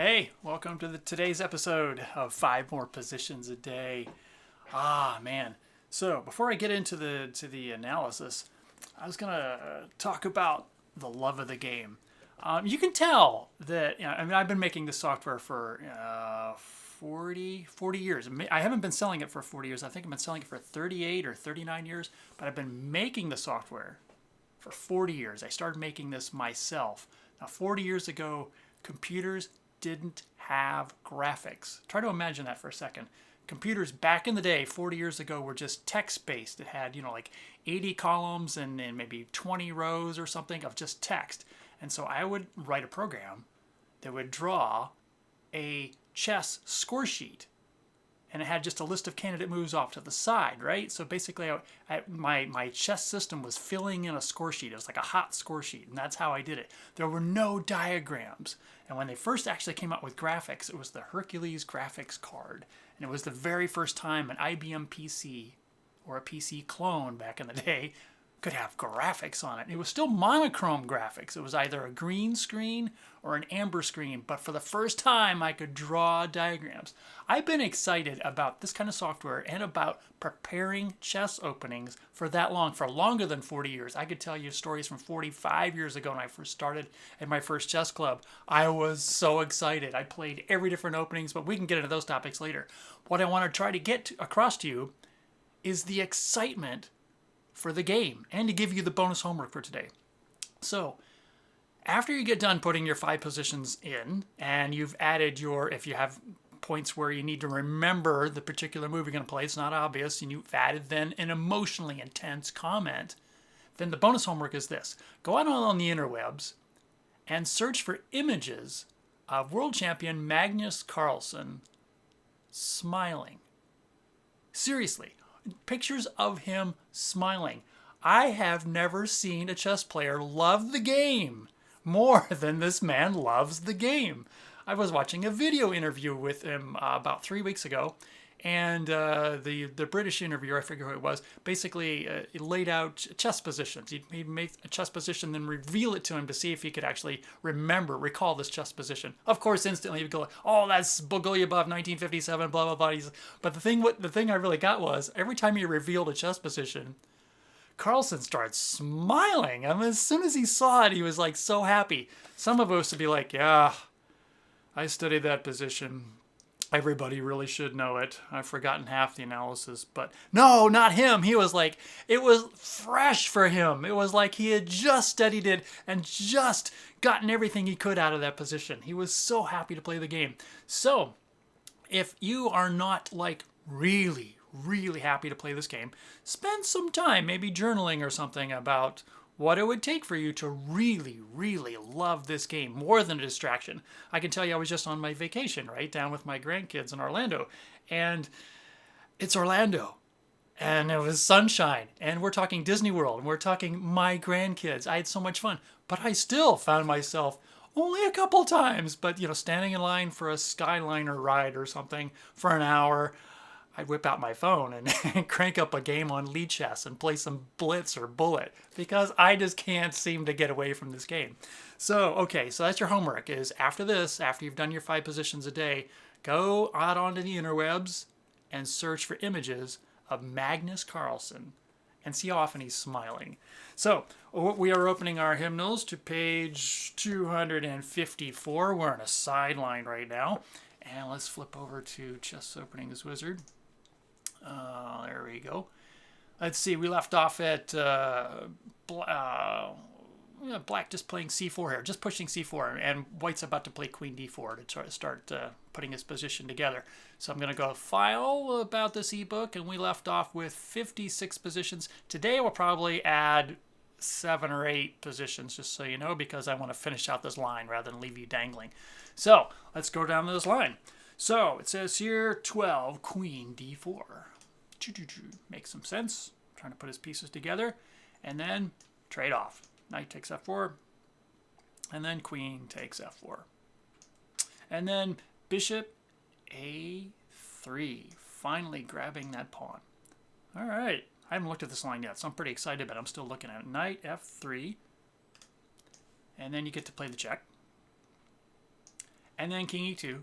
Hey, welcome to today's episode of 5 More Positions a Day. Man. So before I get into the analysis, I was gonna talk about the love of the game. You can tell that, I've been making this software for 40 years. I haven't been selling it for 40 years. I think I've been selling it for 38 or 39 years, but I've been making the software for 40 years. I started making this myself. Now, 40 years ago, computers didn't have graphics. Try to imagine that for a second. Computers back in the day, 40 years ago, were just text-based. It had, like 80 columns and maybe 20 rows or something of just text. And so I would write a program that would draw a chess score sheet. And it had just a list of candidate moves off to the side, right? So basically, my chess system was filling in a score sheet. It was like a hot score sheet, and that's how I did it. There were no diagrams. And when they first actually came out with graphics, it was the Hercules graphics card. And it was the very first time an IBM PC or a PC clone back in the day could have graphics on it. It was still monochrome graphics. It was either a green screen or an amber screen, but for the first time I could draw diagrams. I've been excited about this kind of software and about preparing chess openings for that long, for longer than 40 years. I could tell you stories from 45 years ago when I first started at my first chess club. I was so excited. I played every different openings, but we can get into those topics later. What I want to try to get across to you is the excitement for the game and to give you the bonus homework for today. So after you get done putting your 5 positions in and you've added if you have points where you need to remember the particular move you're going to play, it's not obvious, and you've added then an emotionally intense comment, then the bonus homework is this. Go out on the interwebs and search for images of world champion Magnus Carlsen smiling. Seriously. Pictures of him smiling. I have never seen a chess player love the game more than this man loves the game. I was watching a video interview with him about 3 weeks ago, and the British interviewer, I forget who it was, basically laid out chess positions. He'd make a chess position, then reveal it to him to see if he could actually recall this chess position. Of course, instantly he'd go, "Oh, that's Bogolyubov, 1957, blah blah blah." But the thing I really got was every time he revealed a chess position, Carlsen started smiling. I mean, as soon as he saw it, he was like so happy. Some of us would be like, "Yeah, I studied that position. Everybody really should know it. I've forgotten half the analysis." But no, not him. He was like, it was fresh for him. It was like he had just studied it and just gotten everything he could out of that position. He was so happy to play the game. So if you are not like really, really happy to play this game, spend some time maybe journaling or something about what it would take for you to really, really love this game more than a distraction. I can tell you I was just on my vacation, right, down with my grandkids in Orlando. And it's Orlando. And it was sunshine. And we're talking Disney World. And we're talking my grandkids. I had so much fun. But I still found myself only a couple times, but, standing in line for a Skyliner ride or something for an hour, I'd whip out my phone and crank up a game on lead chess and play some Blitz or Bullet because I just can't seem to get away from this game. So that's your homework is after this, after you've done your 5 positions a day, go out onto the interwebs and search for images of Magnus Carlsen and see how often he's smiling. So we are opening our hymnals to page 254. We're in a sideline right now. And let's flip over to Chess Openings Wizard. There we go. Let's see, we left off at black just playing c4 here, just pushing c4, and white's about to play queen d4 to start putting his position together. So I'm going to go file about this ebook, and we left off with 56 positions. Today we'll probably add 7 or 8 positions, just so you know, because I want to finish out this line rather than leave you dangling. So let's go down this line. So it says here 12, queen d4. Makes some sense. Trying to put his pieces together. And then trade off. Knight takes f4. And then queen takes f4. And then bishop a3. Finally grabbing that pawn. All right. I haven't looked at this line yet, so I'm pretty excited, but I'm still looking at it. Knight f3. And then you get to play the check. and then king e2.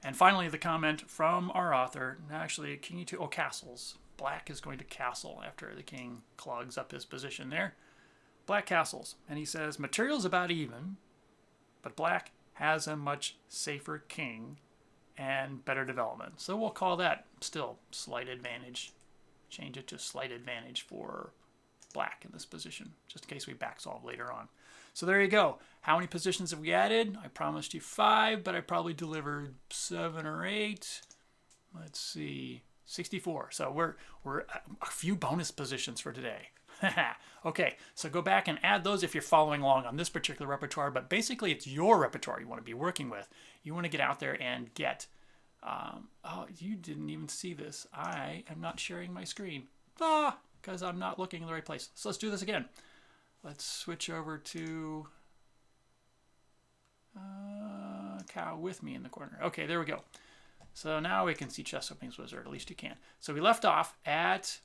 And finally, the comment from our author, actually, king e2, oh, castles. Black is going to castle after the king clogs up his position there. Black castles. And he says, material's about even, but black has a much safer king and better development. So we'll call that still slight advantage. Change it to slight advantage for black in this position, just in case we back solve later on. So there you go. How many positions have we added? I promised you 5, but I probably delivered 7 or 8. Let's see, 64. So we're a few bonus positions for today. Okay, so go back and add those if you're following along on this particular repertoire, but basically it's your repertoire you want to be working with. You want to get out there and get, oh, you didn't even see this. I am not sharing my screen. Because I'm not looking in the right place. So let's do this again. Let's switch over to cow with me in the corner. Okay, there we go. So now we can see chess openings wizard, at least you can. So we left off at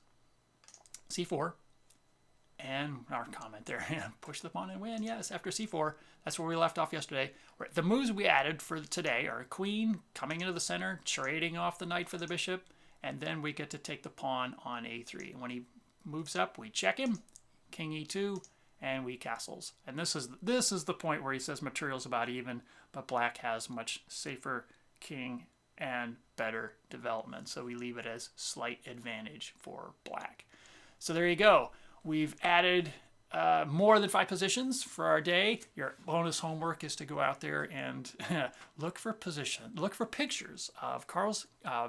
c4. And our comment there, push the pawn and win. Yes, after c4, that's where we left off yesterday. The moves we added for today are queen coming into the center, trading off the knight for the bishop, and then we get to take the pawn on a3. And when he moves up, we check him, king e2, and we castles. And this is the point where he says material's about even, but black has much safer king and better development. So we leave it as slight advantage for black. So there you go. We've added more than 5 positions for our day. Your bonus homework is to go out there and look for pictures of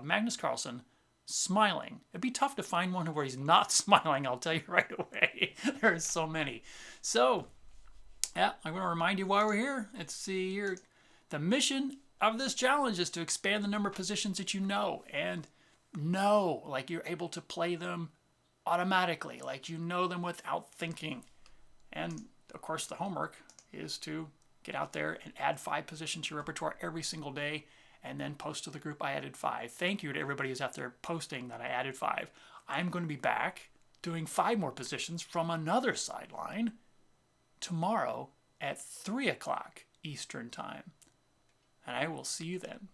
Magnus Carlsen smiling. It'd be tough to find one where he's not smiling, I'll tell you right away. There are so many. So, yeah, I'm going to remind you why we're here. The mission of this challenge is to expand the number of positions that you know, and know, like you're able to play them automatically, like you know them without thinking. And of course the homework is to get out there and add 5 positions to your repertoire every single day, and then post to the group I added 5. Thank you to everybody who's out there posting that I added 5. I'm going to be back doing 5 more positions from another sideline tomorrow at 3 o'clock Eastern time. And I will see you then.